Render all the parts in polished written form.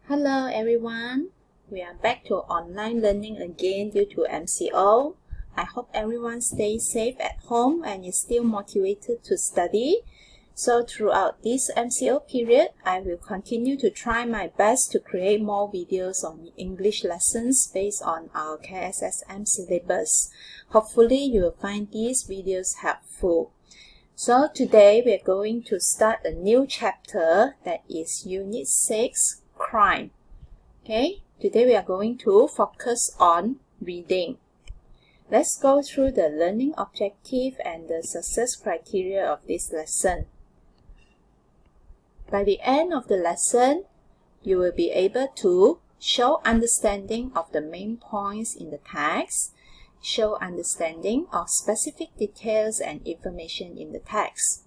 Hello everyone, we are back to online learning again due to MCO. I hope everyone stays safe at home and is still motivated to study. So throughout this MCO period, I will continue to try my best to create more videos on English lessons based on our KSSM syllabus. Hopefully you will find these videos helpful. So today we are going to start a new chapter that is Unit 6, Crime. Okay, today we are going to focus on reading. Let's go through the learning objective and the success criteria of this lesson. By the end of the lesson, you will be able to show understanding of the main points in the text, show understanding of specific details and information in the text.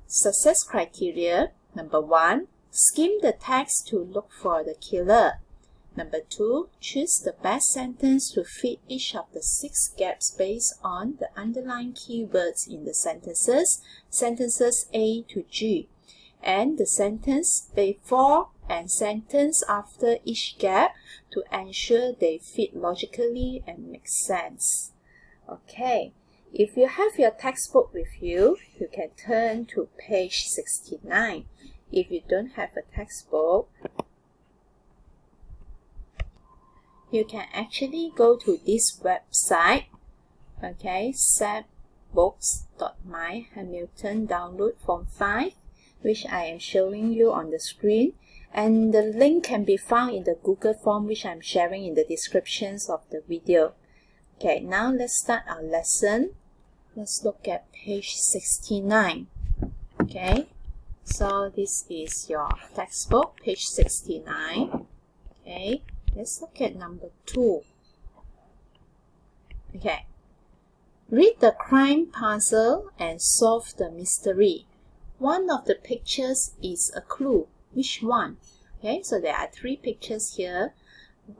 Success criteria: number 1, skim the text to look for the killer. Number 2, choose the best sentence to fit each of the 6 gaps based on the underlined keywords in the sentences A to G, and the sentence before and sentence after each gap to ensure they fit logically and make sense. Okay, if you have your textbook with you, you can turn to page 69. If you don't have a textbook, you can actually go to this website, okay, cefbooks.myhamilton download form 5, which I am showing you on the screen, and the link can be found in the Google form which I'm sharing in the descriptions of the video. Okay, now let's start our lesson. Let's look at page 69. Okay, so this is your textbook, page 69. Okay, let's look at number 2. Okay, read the crime puzzle and solve the mystery. One of the pictures is a clue. Which one? Okay, so there are 3 pictures here.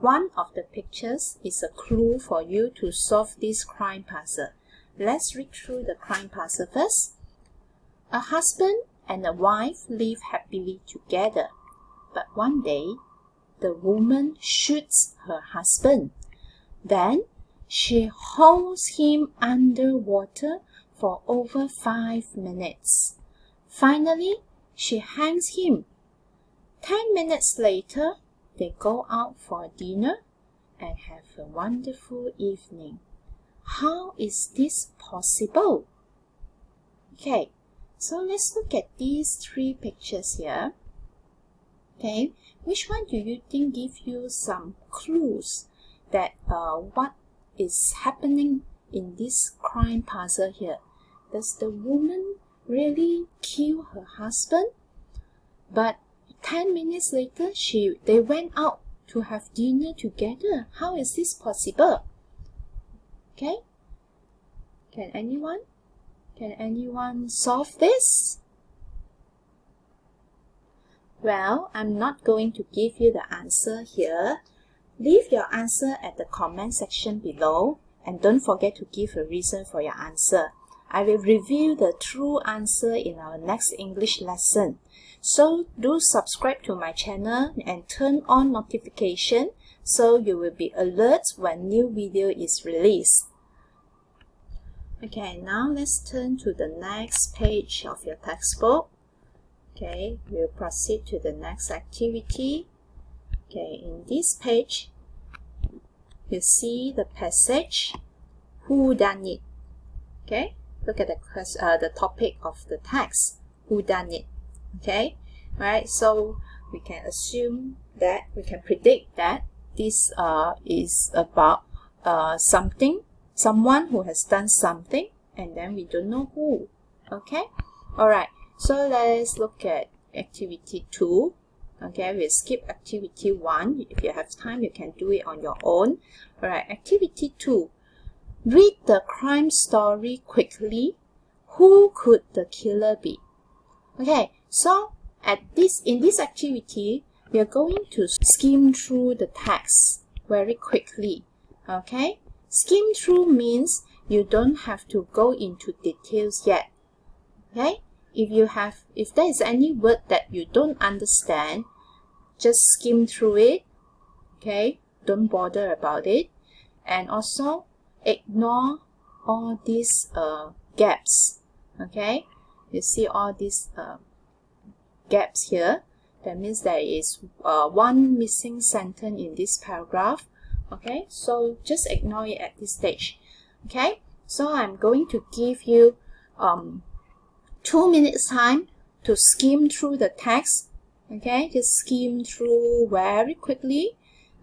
One of the pictures is a clue for you to solve this crime puzzle. Let's read through the crime puzzle first. A husband and a wife live happily together, but one day the woman shoots her husband. Then she holds him underwater for over 5 minutes. Finally, she hangs him. 10 minutes later, they go out for dinner and have a wonderful evening. How is this possible? Okay, so let's look at these 3 pictures here. Okay, which one do you think gives you some clues that what is happening in this crime puzzle here? Does the woman really kill her husband? But 10 minutes later, they went out to have dinner together. How is this possible? Okay, can anyone solve this? Well, I'm not going to give you the answer here. Leave your answer at the comment section below, and don't forget to give a reason for your answer. I will reveal the true answer in our next English lesson. So do subscribe to my channel and turn on notification so you will be alert when new video is released. Okay, now let's turn to the next page of your textbook. Okay, we'll proceed to the next activity. Okay, in this page, you see the passage, Who Done It? Okay, look at the topic of the text, Who Done It? Okay, right, so we can assume that, we can predict that this is about someone who has done something, and then we don't know who. Okay, alright, so let's look at activity 2. Okay, we'll skip activity 1. If you have time, you can do it on your own. Alright, activity 2. Read the crime story quickly. Who could the killer be? Okay, so in this activity, we are going to skim through the text very quickly. Okay, skim through means you don't have to go into details yet. Okay, if there is any word that you don't understand, just skim through it. Okay, don't bother about it. And also ignore all these gaps. Okay, you see all these gaps here. That means there is one missing sentence in this paragraph. Okay, so just ignore it at this stage. Okay, so I'm going to give you 2 minutes time to skim through the text. Okay, just skim through very quickly.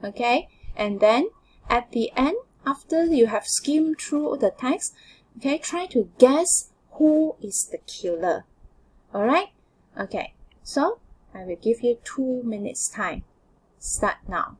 Okay, and then at the end, after you have skimmed through the text, okay, try to guess who is the killer. Alright? Okay, so I will give you 2 minutes time. Start now.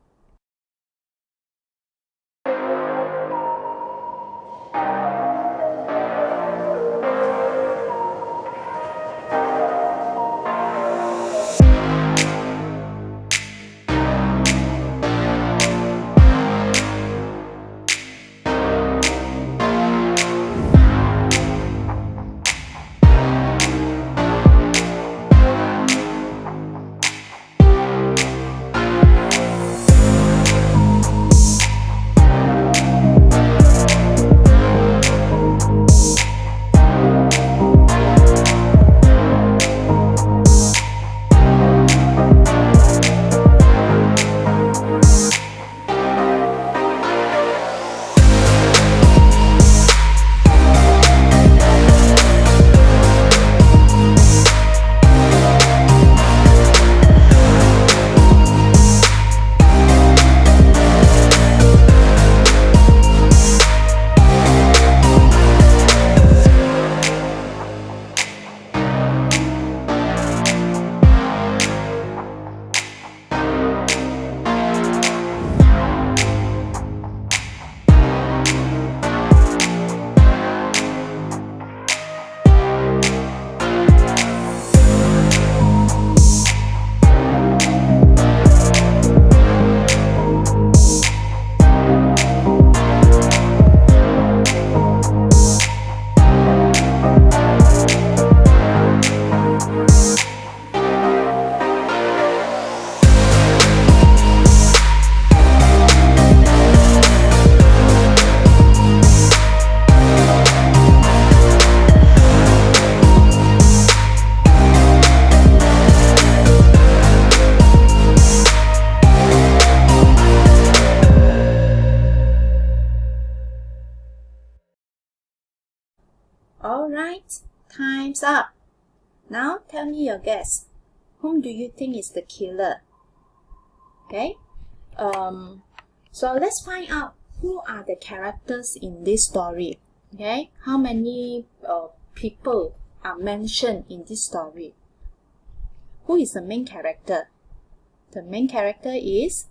Alright, time's up. Now tell me your guess. Whom do you think is the killer? Okay, so let's find out who are the characters in this story. Okay, how many people are mentioned in this story? Who is the main character? The main character is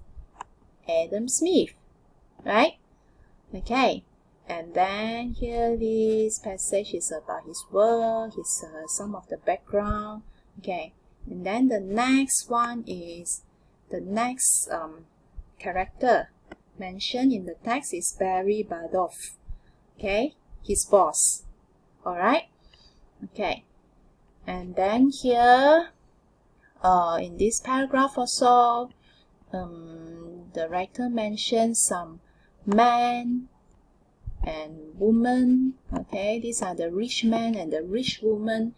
Adam Smith, right? Okay, and then here this passage is about his work, his some of the background. Okay, and then the next one is the next character mentioned in the text is Barry Badoff. Okay, his boss. Alright, okay, and then here in this paragraph also the writer mentions some man and woman. Okay, these are the rich man and the rich woman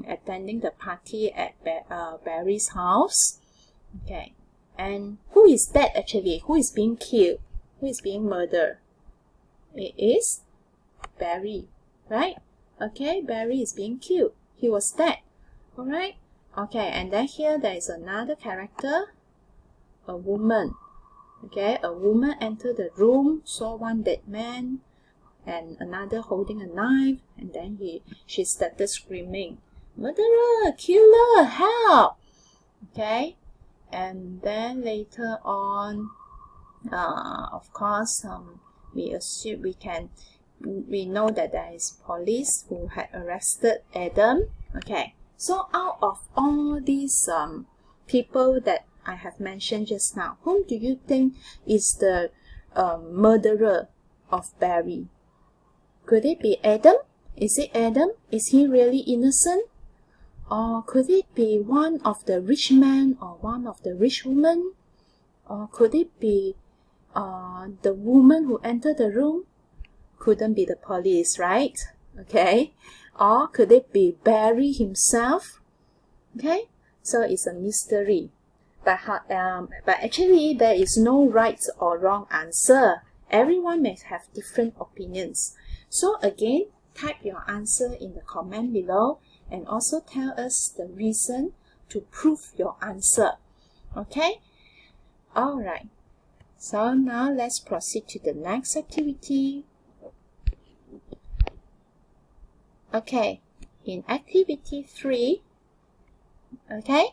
attending the party at Barry's house. Okay, and who is that actually? Who is being killed? Who is being murdered? It is Barry, right? Okay, Barry is being killed. He was dead. Alright, okay, and then here there is another character, a woman. Okay, a woman entered the room, saw one dead man and another holding a knife, and then she started screaming, "Murderer! Killer! Help!" Okay, and then later on, of course, we know that there is police who had arrested Adam. Okay, so out of all these people that I have mentioned just now, whom do you think is the murderer of Barry? Could it be Adam? Is it Adam? Is he really innocent? Or could it be one of the rich men or one of the rich woman? Or could it be the woman who entered the room? Couldn't be the police, right? Okay. Or could it be Barry himself? Okay. So it's a mystery. But actually, there is no right or wrong answer. Everyone may have different opinions. So again, type your answer in the comment below and also tell us the reason to prove your answer. Okay? Alright. So now let's proceed to the next activity. Okay. In activity 3, okay,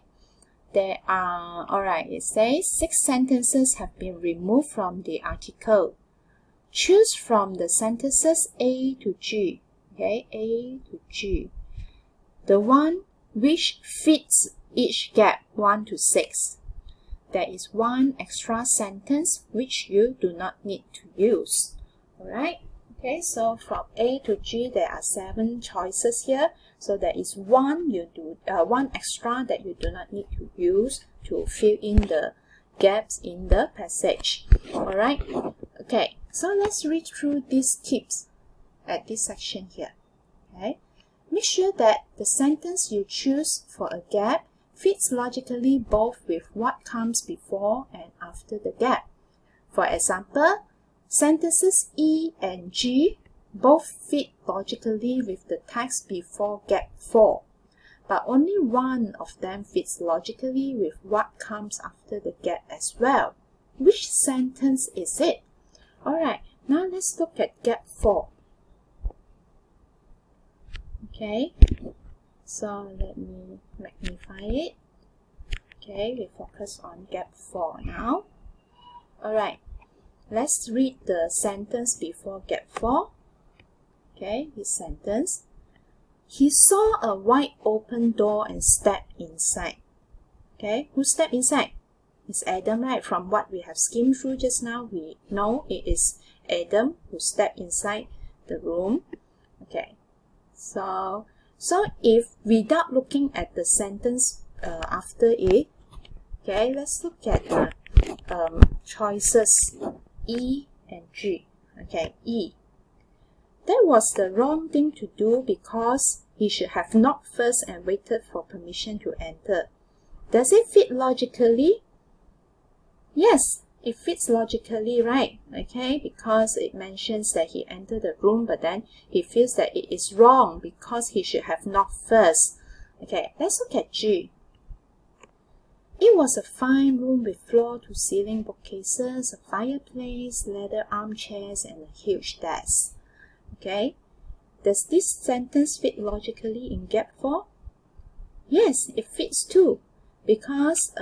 there are, alright, it says 6 sentences have been removed from the article. Choose from the sentences A to G. Okay, A to G. The one which fits each gap 1 to 6. There is one extra sentence which you do not need to use. Alright, okay, so from A to G there are 7 choices here. So there is one extra that you do not need to use to fill in the gaps in the passage. Alright, okay, so let's read through these tips at this section here. Okay, make sure that the sentence you choose for a gap fits logically both with what comes before and after the gap. For example, sentences E and G both fit logically with the text before gap 4, but only one of them fits logically with what comes after the gap as well. Which sentence is it? Alright, now let's look at gap 4. Okay, so let me magnify it. Okay, we focus on gap 4 now. Alright, let's read the sentence before gap 4. Okay, this sentence. He saw a wide open door and stepped inside. Okay, who stepped inside? It's Adam, right? From what we have skimmed through just now, we know it is Adam who stepped inside the room. Okay, so if without looking at the sentence after it, okay, let's look at the choices E and G. Okay, E. That was the wrong thing to do because he should have knocked first and waited for permission to enter. Does it fit logically? Yes, it fits logically, right? Okay, because it mentions that he entered the room, but then he feels that it is wrong because he should have knocked first. Okay, let's look at G. It was a fine room with floor-to-ceiling bookcases, a fireplace, leather armchairs, and a huge desk. Okay, does this sentence fit logically in gap 4? Yes, it fits too, because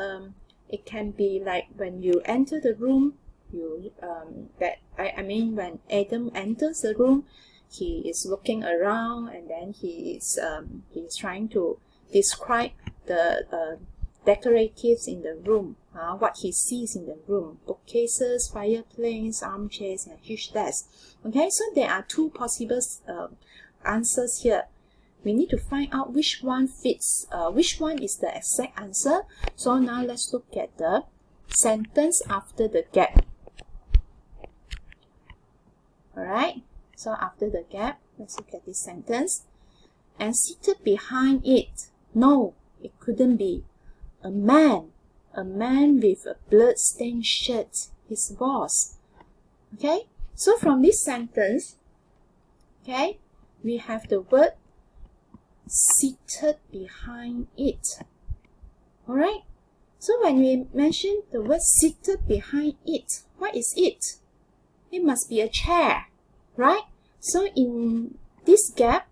it can be like when you enter the room, when Adam enters the room, he is looking around and then he is trying to describe the decoratives in the room, what he sees in the room: bookcases, fireplace, armchairs, and a huge desk. Okay, so there are 2 possible answers here. We need to find out which one fits, which one is the exact answer. So now let's look at the sentence after the gap. Alright, so after the gap, let's look at this sentence. And seated behind it, no, it couldn't be. A man with a blood-stained shirt, his boss. Okay, so from this sentence, okay, we have the word seated behind it. Alright, so when we mention the word seated behind it, what is it? It must be a chair, right? So in this gap,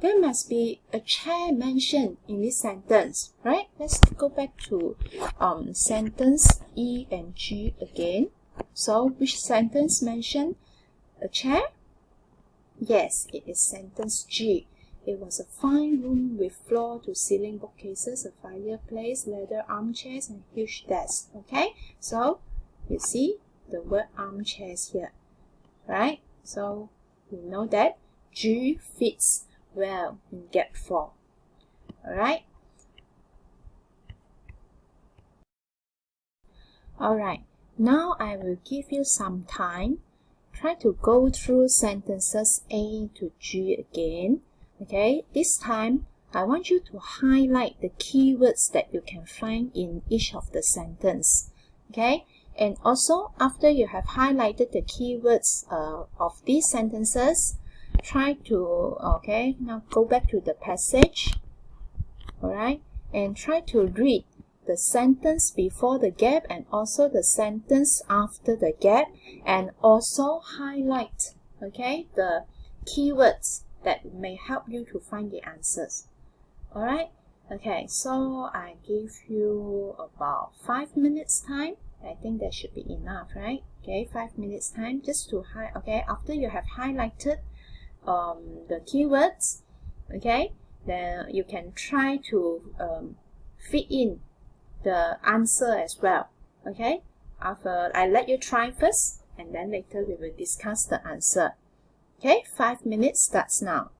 there must be a chair mentioned in this sentence, right? Let's go back to sentence E and G again. So which sentence mentioned a chair? Yes, it is sentence G. It was a fine room with floor-to-ceiling bookcases, a fireplace, leather armchairs, and a huge desk. Okay, so you see the word armchairs here, right? So we know that G fits well in gap 4. Alright? Alright, now I will give you some time. Try to go through sentences A to G again. Okay, this time I want you to highlight the keywords that you can find in each of the sentence. Okay, and also after you have highlighted the keywords of these sentences, try to, okay, now go back to the passage. Alright, and try to read the sentence before the gap and also the sentence after the gap, and also highlight, okay, the keywords that may help you to find the answers. Alright, okay, so I give you about 5 minutes time. I think that should be enough, right? Okay, 5 minutes time just to okay, after you have highlighted the keywords, okay, then you can try to fit in the answer as well. Okay, after I let you try first, and then later we will discuss the answer. Okay, 5 minutes starts now.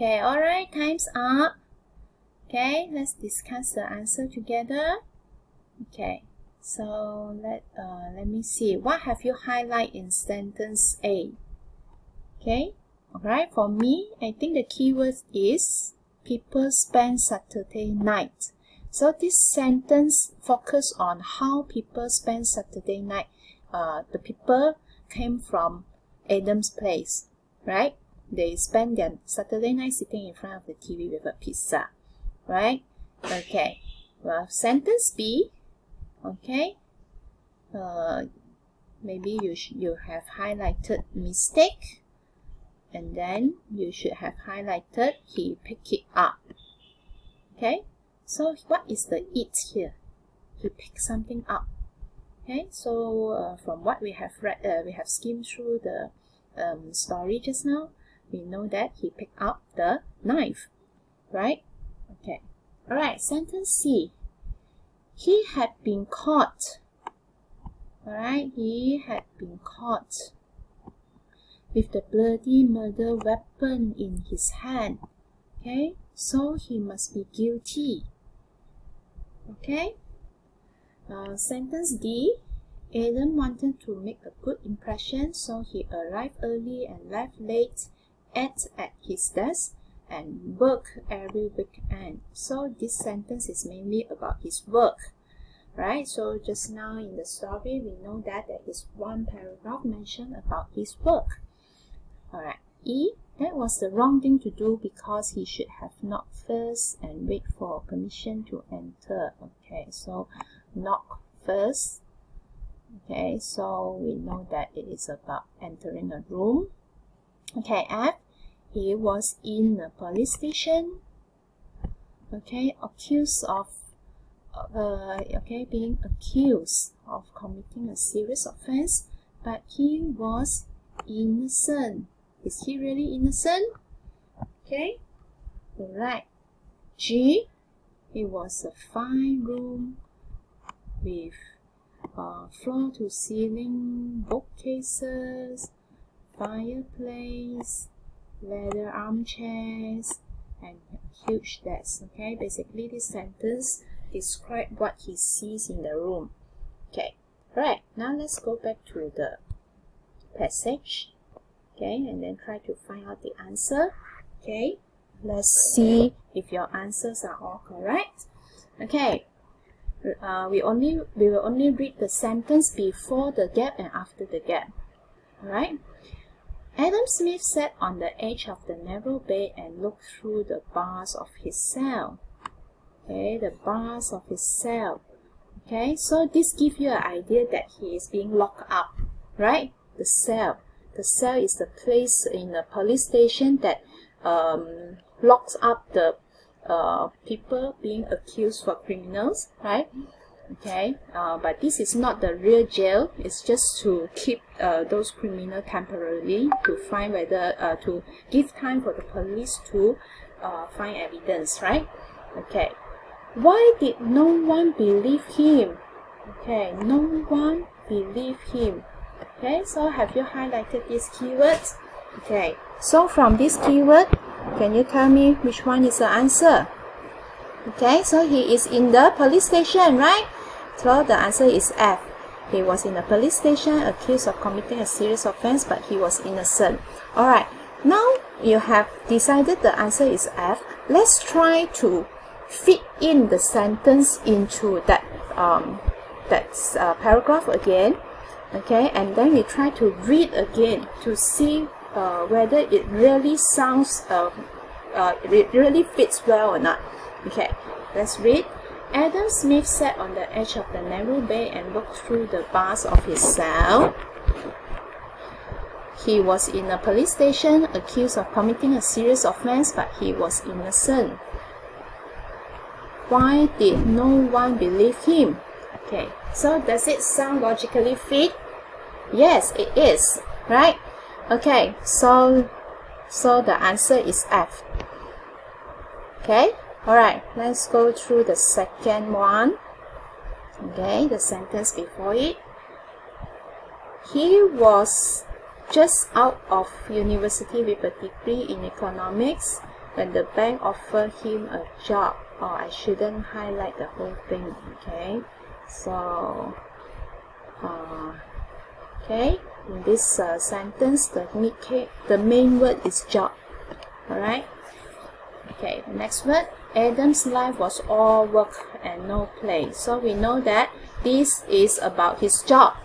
Okay, alright, time's up. Okay, let's discuss the answer together. Okay, so let me see. What have you highlighted in sentence A? Okay, alright, for me, I think the keyword is people spend Saturday night. So this sentence focus on how people spend Saturday night. The people came from Adam's place, right? They spend their Saturday night sitting in front of the TV with a pizza, right? Okay, well, sentence B, okay, maybe you have highlighted mistake, and then you should have highlighted he picked it up. Okay, so what is the it here? He picked something up. Okay, so from what we have read, we have skimmed through the story just now. We know that he picked up the knife, right? Okay, all right. Sentence C. He had been caught. All right, he had been caught with the bloody murder weapon in his hand. Okay, so he must be guilty. Okay. Sentence D. Adam wanted to make a good impression, so he arrived early and left late, ate at his desk, and worked every weekend. So this sentence is mainly about his work, right? So just now in the story, we know that there is one paragraph mentioned about his work. Alright, E. That was the wrong thing to do because he should have knocked first and wait for permission to enter. Okay, so knock first. Okay, so we know that it is about entering a room. Okay, F. He was in a police station. Okay, accused of being accused of committing a serious offense, but he was innocent. Is he really innocent? Okay, alright. G. It was a fine room with floor-to-ceiling bookcases, fireplace, leather armchairs, and huge desk. Okay, basically this sentence describes what he sees in the room. Okay, right, now let's go back to the passage. Okay, and then try to find out the answer. Okay, let's see if your answers are all correct. Okay, we will only read the sentence before the gap and after the gap. Alright. Adam Smith sat on the edge of the narrow bed and looked through the bars of his cell. Okay, the bars of his cell. Okay, so this gives you an idea that he is being locked up, right? The cell. The cell is the place in a police station that locks up the people being accused for criminals, right? Okay, but this is not the real jail. It's just to keep those criminals temporarily, to find whether to give time for the police to find evidence, right? Okay, why did no one believe him? Okay, no one believed him. Okay, so have you highlighted these keywords? Okay, so from this keyword, can you tell me which one is the answer? Okay, so he is in the police station, right? So the answer is F. He was in a police station accused of committing a serious offense, but he was innocent. Alright, now you have decided the answer is F. Let's try to fit in the sentence into that paragraph again. Okay, and then we try to read again to see whether it really sounds, it really fits well or not. Okay, let's read. Adam Smith sat on the edge of the narrow bed and looked through the bars of his cell. He was in a police station accused of committing a serious offense, but he was innocent. Why did no one believe him? Okay, so does it sound logically fit? Yes, it is, right? Okay, so the answer is F. Okay, alright, let's go through the second one. Okay, the sentence before it. He was just out of university with a degree in economics, when the bank offered him a job. Oh, I shouldn't highlight the whole thing, okay? So, okay, in this sentence, the main word is job. Alright? Okay, the next word. Adam's life was all work and no play. So we know that this is about his job.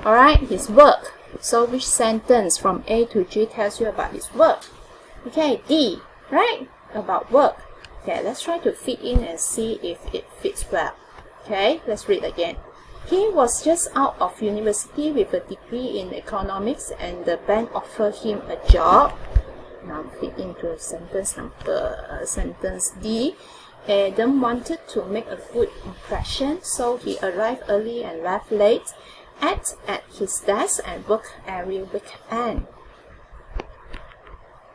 Alright, his work. So which sentence from A to G tells you about his work? Okay, D, right? About work. Okay, let's try to fit in and see if it fits well. Okay, let's read again. He was just out of university with a degree in economics and the bank offered him a job. Now fit into sentence D. Adam wanted to make a good impression, so he arrived early and left late, ate at his desk and worked every weekend.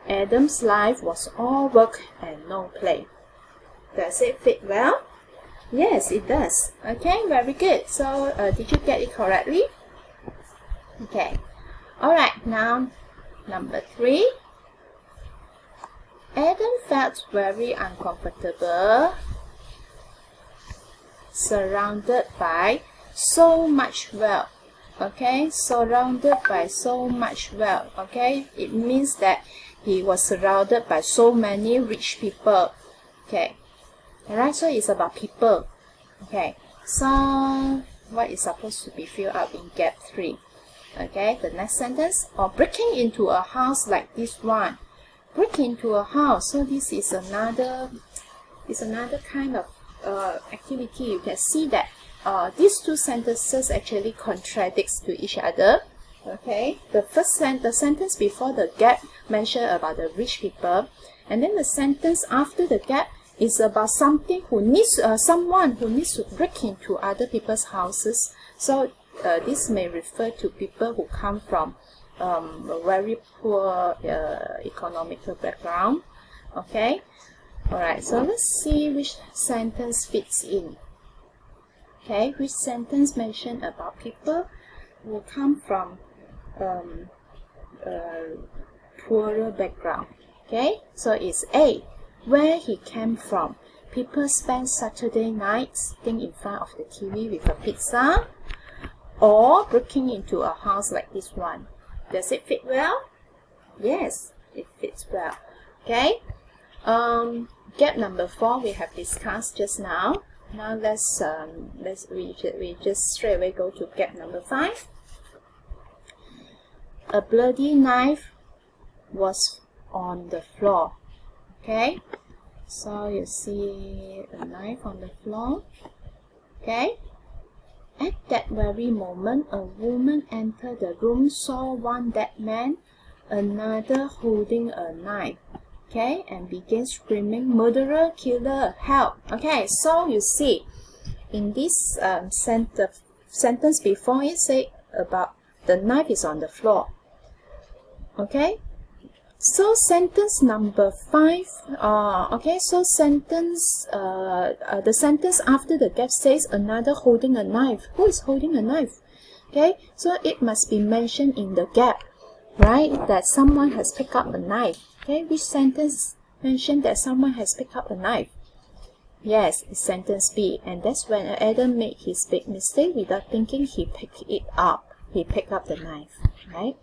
Adam's life was all work and no play. Does it fit well? Yes, it does. Okay, very good. So, did you get it correctly? Okay. Alright, now number 3. Adam felt very uncomfortable, surrounded by so much wealth. Okay, surrounded by so much wealth. Okay, it means that he was surrounded by so many rich people. Okay, alright, so it's about people. Okay, so what is supposed to be filled out in gap 3? Okay, the next sentence. Or breaking into a house like this one. Break into a house. So this is another kind of activity. You can see that these two sentences actually contradicts to each other. Okay, the sentence before the gap mentioned about the rich people, and then the sentence after the gap is about someone who needs to break into other people's houses. So this may refer to people who come from a very poor economical background. Okay, alright, so let's see which sentence fits in. Okay, which sentence mentioned about people who come from poorer background. Okay, so it's A, where he came from. People spend Saturday nights sitting in front of the TV with a pizza, or breaking into a house like this one. Does it fit well? Yes, it fits well. Okay. Gap number 4 we have discussed just now. Now we just straight away go to gap number 5. A bloody knife was on the floor. Okay. So you see a knife on the floor. Okay. At that very moment, a woman entered the room, saw one dead man, another holding a knife, okay, and began screaming, "Murderer, killer, help!" Okay, so you see, in this sentence before it say about the knife is on the floor. Okay, so sentence number 5. Okay, so the sentence after the gap says another holding a knife. Who is holding a knife? Okay, so it must be mentioned in the gap, right? That someone has picked up a knife. Okay, which sentence mentioned that someone has picked up a knife? Yes, it's sentence B, and that's when Adam made his big mistake. Without thinking, he picked it up. He picked up the knife, right?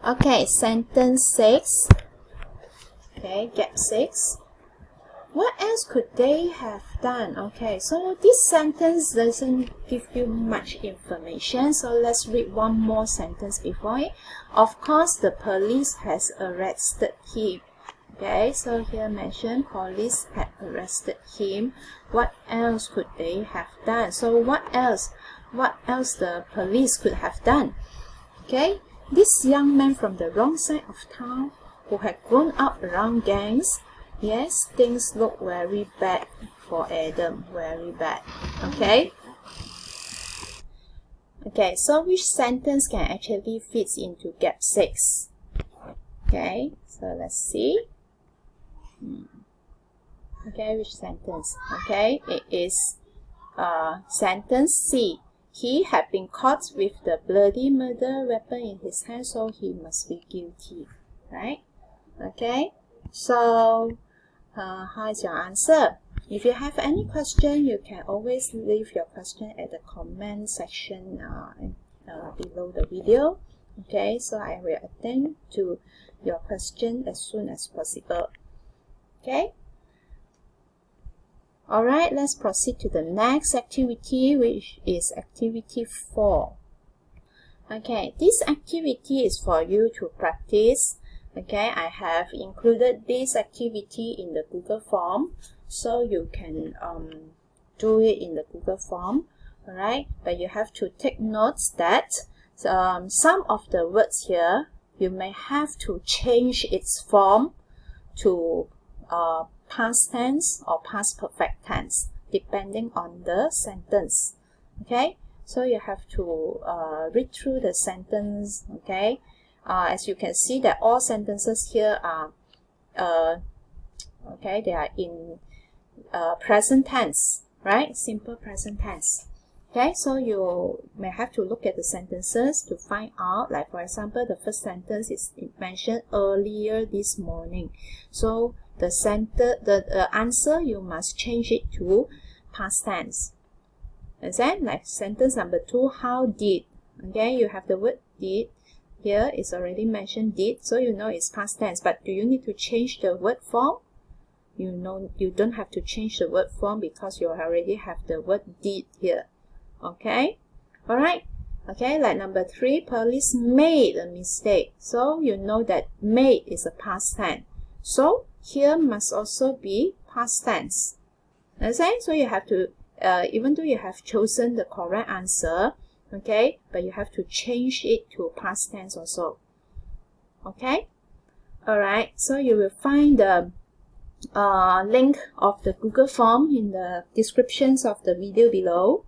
Okay, sentence 6. Okay, gap 6. What else could they have done? Okay, so this sentence doesn't give you much information. So let's read one more sentence before it. Of course, the police has arrested him. Okay, so here mentioned police had arrested him. What else could they have done? So what else the police could have done? Okay. This young man from the wrong side of town who had grown up around gangs, yes, things look very bad for Adam, very bad. Okay? Okay, so which sentence can actually fit into gap 6? Okay, so let's see. Okay, which sentence? Okay, it is sentence C. He had been caught with the bloody murder weapon in his hand, so he must be guilty, right? Okay, So how's your answer? If you have any question, you can always leave your question at the comment section below the video. Okay, so I will attend to your question as soon as possible. Okay. Alright, let's proceed to the next activity, which is activity 4. Okay, this activity is for you to practice. Okay, I have included this activity in the Google form, so you can do it in the Google form. Alright, but you have to take notes that some of the words here, you may have to change its form to past tense or past perfect tense, depending on the sentence. Okay, so you have to read through the sentence. Okay, as you can see that all sentences here are okay, they are in present tense, right? Simple present tense. Okay, so you may have to look at the sentences to find out, like for example, the first sentence is mentioned earlier this morning. So the answer, you must change it to past tense. And then like sentence number 2, how did? Okay, you have the word did. Here is already mentioned did, so you know it's past tense. But do you need to change the word form? You know you don't have to change the word form because you already have the word did here. Okay, alright. Okay, like number 3, police made a mistake. So you know that made is a past tense. So here must also be past tense. Okay, so you have to, even though you have chosen the correct answer, okay, but you have to change it to past tense also. Okay, alright, so you will find the link of the Google form in the descriptions of the video below.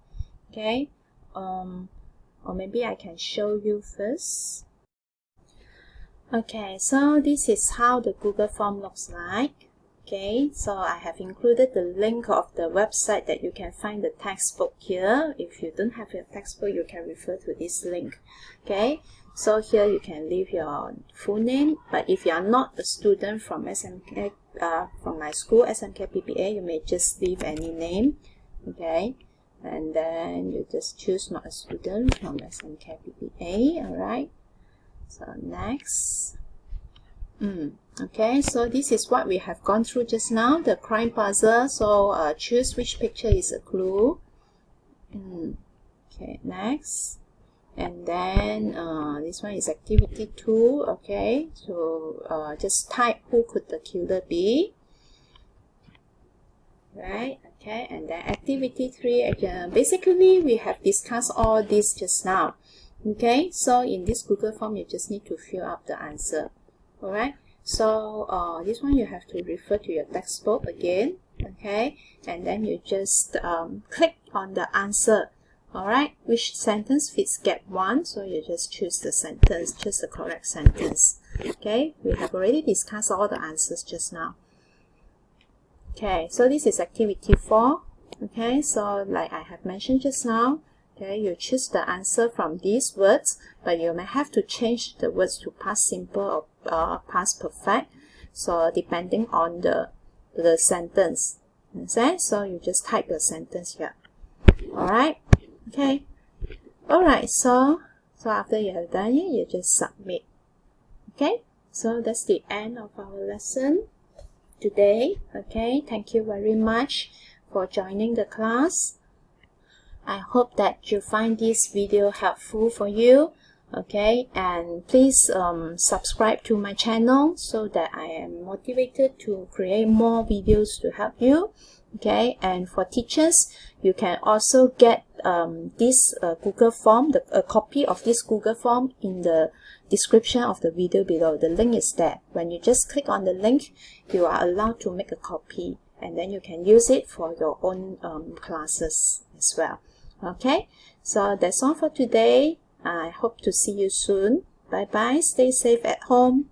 Okay, or maybe I can show you first. Okay, so this is how the Google form looks like. Okay, so I have included the link of the website that you can find the textbook here. If you don't have your textbook, you can refer to this link. Okay, so here you can leave your full name, but if you are not a student from SMK, from my school, SMK PPA, you may just leave any name. Okay, and then you just choose not a student from SMK PPA. Alright, so next. Okay, so this is what we have gone through just now, the crime puzzle. So choose which picture is a clue. Okay, next. And then this one is activity 2. Okay, so just type who could the killer be. Right, okay, and then activity 3, basically we have discussed all this just now. Okay, so in this Google form you just need to fill up the answer. Alright, so this one you have to refer to your textbook again. Okay, and then you just click on the answer. Alright, which sentence fits gap 1, so you just choose the sentence, choose the correct sentence. Okay, we have already discussed all the answers just now. Okay, so this is activity 4. Okay, so like I have mentioned just now, okay, you choose the answer from these words, but you may have to change the words to past simple or past perfect, so depending on the sentence. Okay, so you just type the sentence here. Alright, okay, alright, so after you have done it, you just submit. Okay, so that's the end of our lesson today. Okay, thank you very much for joining the class. I hope that you find this video helpful for you. Okay, and please subscribe to my channel so that I am motivated to create more videos to help you. Okay, and for teachers, you can also get this Google form, a copy of this Google form in the description of the video below. The link is there. When you just click on the link, you are allowed to make a copy, and then you can use it for your own classes as well. Okay, so that's all for today. I hope to see you soon. Bye bye. Stay safe at home.